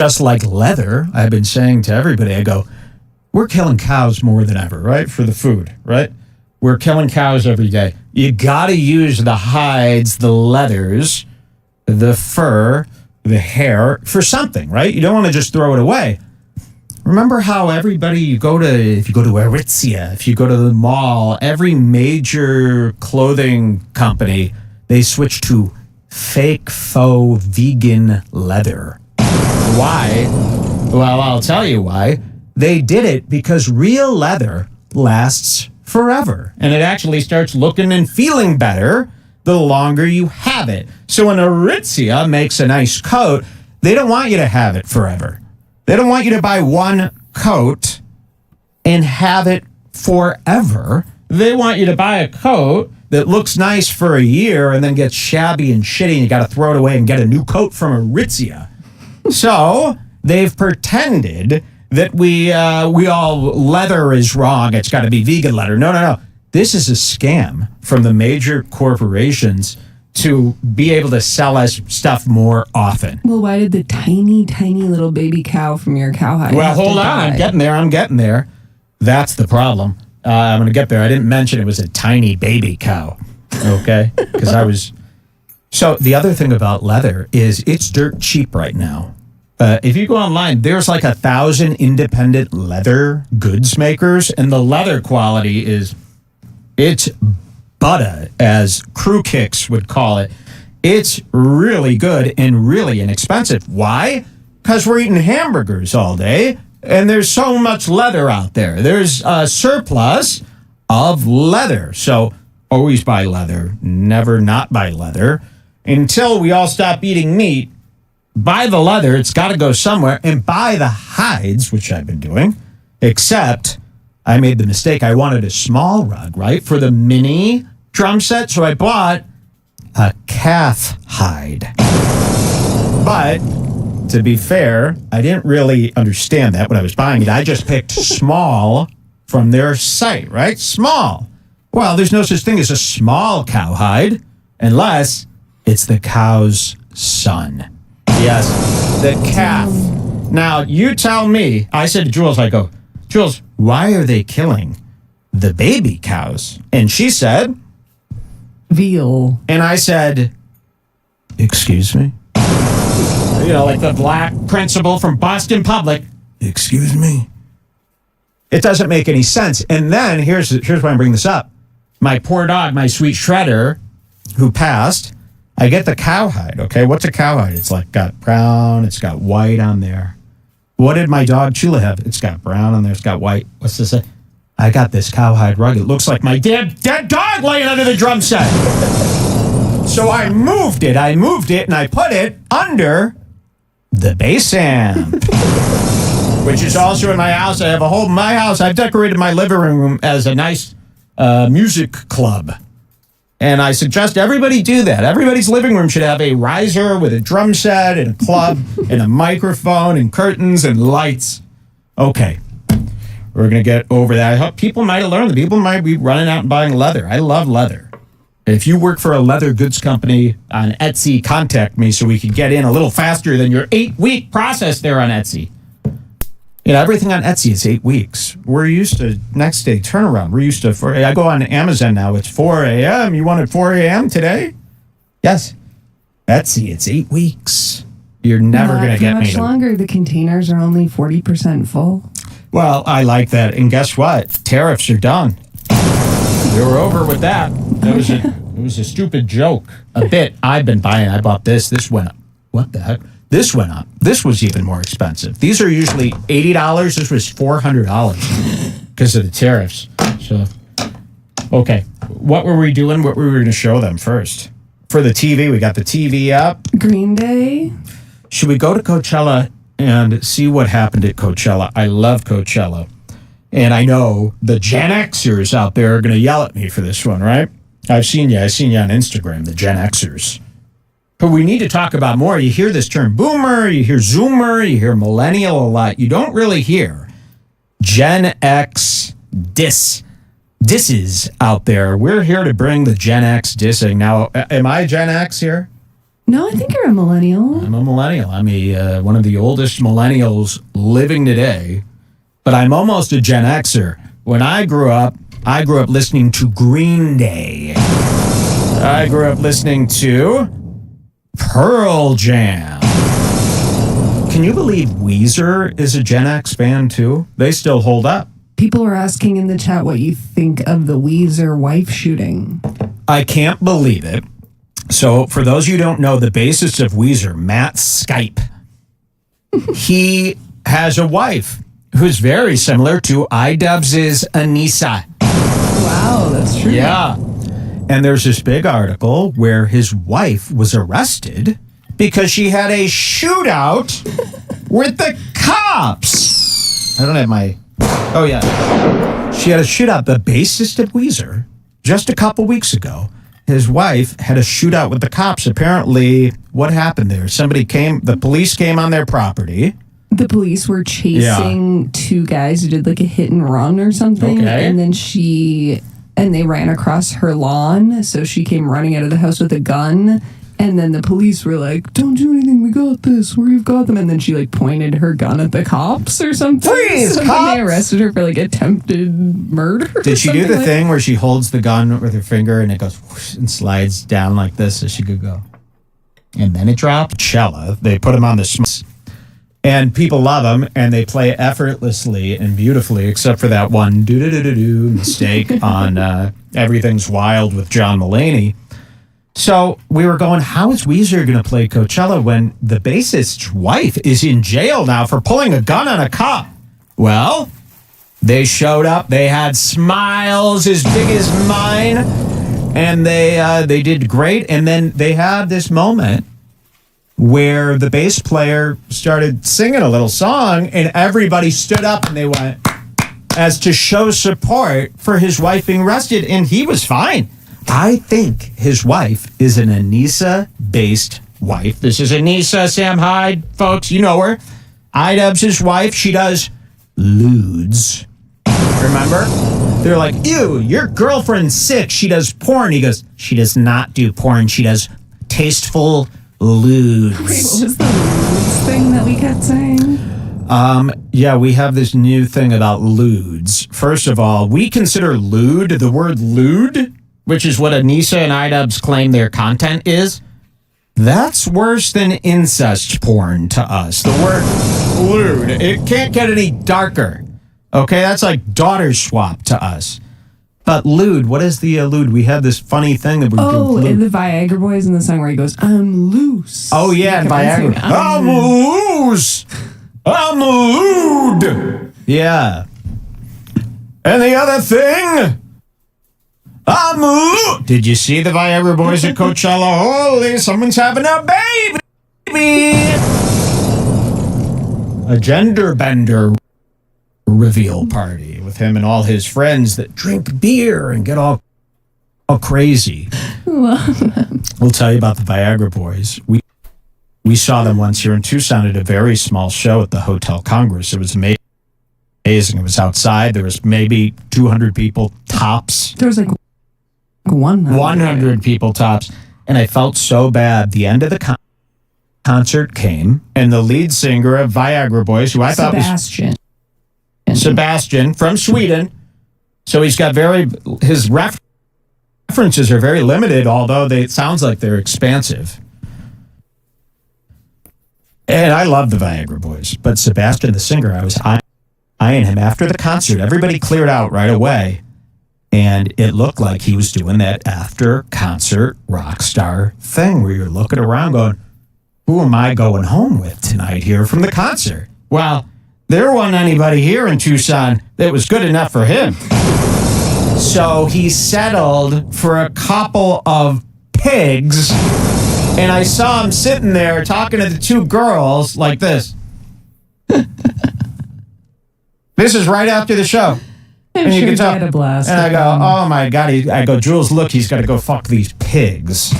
Just like leather, I've been saying to everybody, I go, we're killing cows more than ever, right? For the food, right? We're killing cows every day. You got to use the hides, the leathers, the fur, the hair for something, right? You don't want to just throw it away. Remember how everybody, if you go to Aritzia, if you go to the mall, every major clothing company, they switch to fake faux vegan leather. Why? Well, I'll tell you why. They did it because real leather lasts forever. And it actually starts looking and feeling better the longer you have it. So when Aritzia makes a nice coat, they don't want you to have it forever. They don't want you to buy one coat and have it forever. They want you to buy a coat that looks nice for a year and then gets shabby and shitty and you got to throw it away and get a new coat from Aritzia. So they've pretended that we all leather is wrong. It's got to be vegan leather. No. This is a scam from the major corporations to be able to sell us stuff more often. Well, why did the tiny, tiny little baby cow from your cowhide? Well, hold on. I'm getting there. That's the problem. I'm going to get there. I didn't mention it was a tiny baby cow. Okay? Because I was... So the other thing about leather is it's dirt cheap right now. If you go online, there's like 1,000 independent leather goods makers, and the leather quality it's butter, as Crew Kicks would call it. It's really good and really inexpensive. Why? Because we're eating hamburgers all day, and there's so much leather out there. There's a surplus of leather. So always buy leather, never not buy leather. Until we all stop eating meat, buy the leather. It's got to go somewhere. And buy the hides, which I've been doing, except I made the mistake. I wanted a small rug, right, for the mini drum set. So I bought a calf hide. But to be fair, I didn't really understand that when I was buying it. I just picked small from their site, right? Small. Well, there's no such thing as a small cowhide unless it's the cow's son. Yes, the calf. Now, you tell me. I said to Jules, I go, Jules, why are they killing the baby cows? And she said, veal. And I said, excuse me? You know, like the black principal from Boston Public. Excuse me? It doesn't make any sense. And then, here's why I'm bringing this up. My poor dog, my sweet Shredder, who passed, I get the cowhide, okay? What's a cowhide? It's like got brown, it's got white on there. What did my dog Chula have? It's got brown on there, it's got white. What's this? I got this cowhide rug. It looks like my dead dog laying under the drum set. So I moved it, and I put it under the bass amp, which is also in my house. I have my house. I've decorated my living room as a nice music club. And I suggest everybody do that. Everybody's living room should have a riser with a drum set and a club and a microphone and curtains and lights. Okay. We're going to get over that. I hope people might have learned. People might be running out and buying leather. I love leather. If you work for a leather goods company on Etsy, contact me so we can get in a little faster than your 8-week process there on Etsy. You know, everything on Etsy is 8 weeks. We're used to next day turnaround. We're used to, I go on Amazon now, it's 4 a.m. You want it 4 a.m. today? Yes. Etsy, it's 8 weeks. You're never going to get me. Much longer. The containers are only 40% full. Well, I like that. And guess what? Tariffs are done. We were over with that. It was a stupid joke. A bit. I've been buying. I bought this. This went up. What the heck? This went up. This was even more expensive. These are usually $80. This was $400 because of the tariffs. So, okay. What were we doing? What were we going to show them first? For the TV, we got the TV up. Green Day. Should we go to Coachella and see what happened at Coachella? I love Coachella. And I know the Gen Xers out there are going to yell at me for this one, right? I've seen you on Instagram, the Gen Xers. But we need to talk about more. You hear this term boomer, you hear zoomer, you hear millennial a lot. You don't really hear Gen X disses out there. We're here to bring the Gen X dissing. Now, am I Gen X here? No, I think you're a millennial. I'm a millennial. I'm one of the oldest millennials living today, but I'm almost a Gen Xer. When I grew up listening to Green Day. I grew up listening to Pearl Jam. Can you believe Weezer is a Gen X band too? They still hold up. People were asking in the chat what you think of the Weezer wife shooting. I can't believe it. So, for those of you who don't know, the bassist of Weezer, Matt Skipe, he has a wife who's very similar to iDubbbz's Anissa. Wow, that's true. Yeah. And there's this big article where his wife was arrested because she had a shootout with the cops. I don't have my... Oh, yeah. She had a shootout. The bassist of Weezer, just a couple weeks ago, his wife had a shootout with the cops. Apparently, what happened there? The police came on their property. The police were chasing two guys who did like a hit and run or something. Okay. And then they ran across her lawn. So she came running out of the house with a gun. And then the police were like, don't do anything. We got this. We've got them. And then she like pointed her gun at the cops or something. Please, so cops! then they arrested her for like attempted murder. Did she do the thing where she holds the gun with her finger and it goes whoosh and slides down like this so she could go? And then it dropped. Cella. They put him on the sm- And people love them, and they play effortlessly and beautifully, except for that one do-do-do-do-do mistake on Everything's Wild with John Mulaney. So we were going, how is Weezer going to play Coachella when the bassist's wife is in jail now for pulling a gun on a cop? Well, they showed up. They had smiles as big as mine, and they did great. And then they had this moment where the bass player started singing a little song and everybody stood up and they went as to show support for his wife being arrested, and he was fine. I think his wife is an Anissa-based wife. This is Anissa Sam Hyde, folks. You know her. iDubbbz's wife. She does lewds. Remember? They're like, ew, your girlfriend's sick. She does porn. He goes, she does not do porn. She does tasteful lewds. Wait, what was the lewds thing that we kept saying? Yeah, we have this new thing about lewds. First of all, we consider lewd, the word lewd, which is what Anissa and iDubbbz claim their content is. That's worse than incest porn to us. The word lewd, it can't get any darker. Okay, that's like daughter swap to us. But lewd, what is the lewd? We had this funny thing that we the Viagra Boys in the song where he goes, I'm loose. Oh, yeah, and Viagra. I'm loose. I'm lewd. Yeah. And the other thing, I'm lewd. Did you see the Viagra Boys at Coachella? Holy, someone's having a baby. A gender bender reveal party with him and all his friends that drink beer and get all crazy. Love them. We'll tell you about the Viagra Boys. We saw them once here in Tucson at a very small show at the Hotel Congress. It was amazing. It was outside. There was maybe 200 people tops. There was like 100 people tops. And I felt so bad. The end of the concert came, and the lead singer of Viagra Boys, who I thought was Sebastian from Sweden. So he's got his references are very limited, although it sounds like they're expansive. And I love the Viagra Boys, but Sebastian, the singer, I was eyeing him after the concert. Everybody cleared out right away, and it looked like he was doing that after concert rock star thing where you're looking around going, who am I going home with tonight here from the concert? Well, there wasn't anybody here in Tucson that was good enough for him. So he settled for a couple of pigs, and I saw him sitting there talking to the two girls like this. This is right after the show. And you can tell. Had a blast. And I go, oh my God. I go, Jules, look, he's got to go fuck these pigs.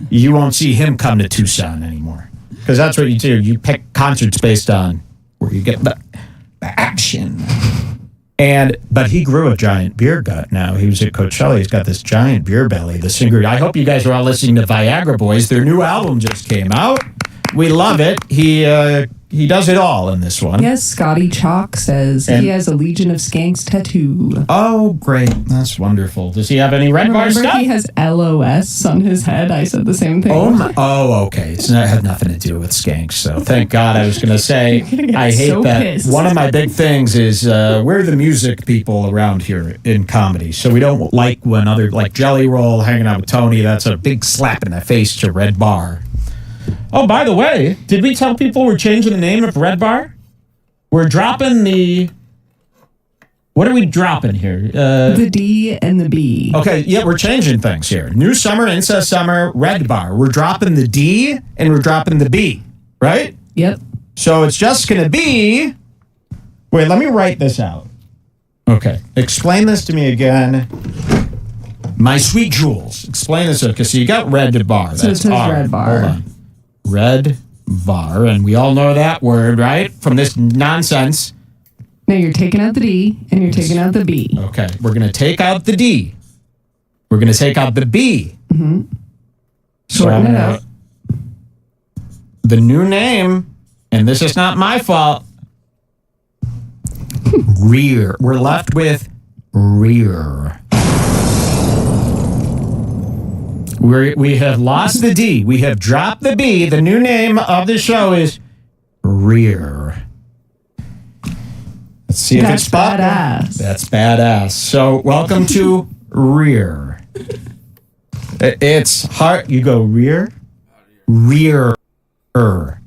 You won't see him come to Tucson anymore. Because that's what you do. You pick concerts based on where you get the action. But he grew a giant beer gut now. He was at Coachella. He's got this giant beer belly. The singer. I hope you guys are all listening to Viagra Boys. Their new album just came out. We love it. He does it all in this one. Yes, Scotty Chalk says he has a Legion of Skanks tattoo. Oh, great. That's wonderful. Does he have any Red Bar Remember, stuff? he has LOS on his head. I said the same thing. Oh, okay. It had nothing to do with skanks. So thank God. I was going to say, I hate so that. pissed. One of my big things is we're the music people around here in comedy. So we don't like when like Jelly Roll hanging out with Tony. That's a big slap in the face to Red Bar. Oh, by the way, did we tell people we're changing the name of Red Bar? We're dropping the... What are we dropping here? The D and the B. Okay, yeah, we're changing things here. New summer, incest summer, Red Bar. We're dropping the D and we're dropping the B, right? Yep. So it's just going to be... Wait, let me write this out. Okay, explain this to me again. My sweet Jules. Explain this, because you got Red Bar. So it says R. Red Bar. Hold on. Red Bar, and we all know that word, right? From this nonsense. Now you're taking out the D and you're taking out the B. Okay, we're going to take out the D. We're going to take out the B. Mm-hmm. So Shorten it up. The new name, and this is not my fault, Rear. We're left with Rear. We have lost the D. We have dropped the B. The new name of the show is Rear. Let's see if it's badass. That's badass. So welcome to Rear. It's hard. You go Rear. Rear.